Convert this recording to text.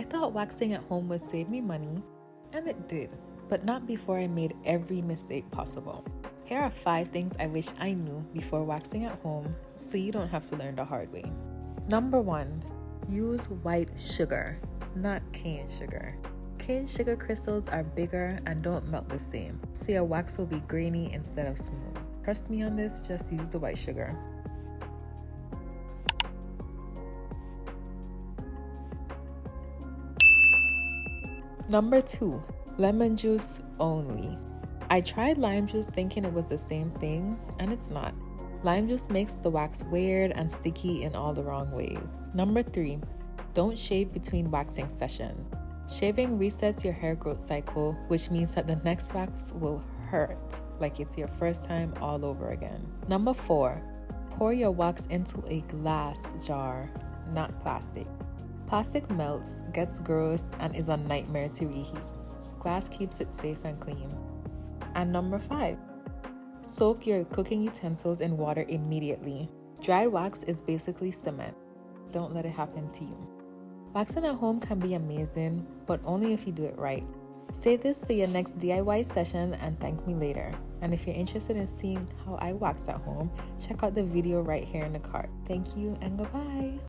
thought waxing at home would save me money, and it did, but not before I made every mistake possible. Here are 5 things I wish I knew before waxing at home so you don't have to learn the hard way. Number 1, use white sugar, not cane sugar. Cane sugar crystals are bigger and don't melt the same, so your wax will be grainy instead of smooth. Trust me on this, just use the white sugar. Number 2, lemon juice only. I tried lime juice thinking it was the same thing, and it's not. Lime juice makes the wax weird and sticky in all the wrong ways. Number 3, don't shave between waxing sessions. Shaving resets your hair growth cycle, which means that the next wax will hurt like it's your first time all over again. Number 4, pour your wax into a glass jar, not plastic. Plastic melts, gets gross, and is a nightmare to reheat. Glass keeps it safe and clean. And number 5, soak your cooking utensils in water immediately. Dried wax is basically cement. Don't let it happen to you. Waxing at home can be amazing, but only if you do it right. Save this for your next DIY session and thank me later. And if you're interested in seeing how I wax at home, check out the video right here in the card. Thank you and goodbye.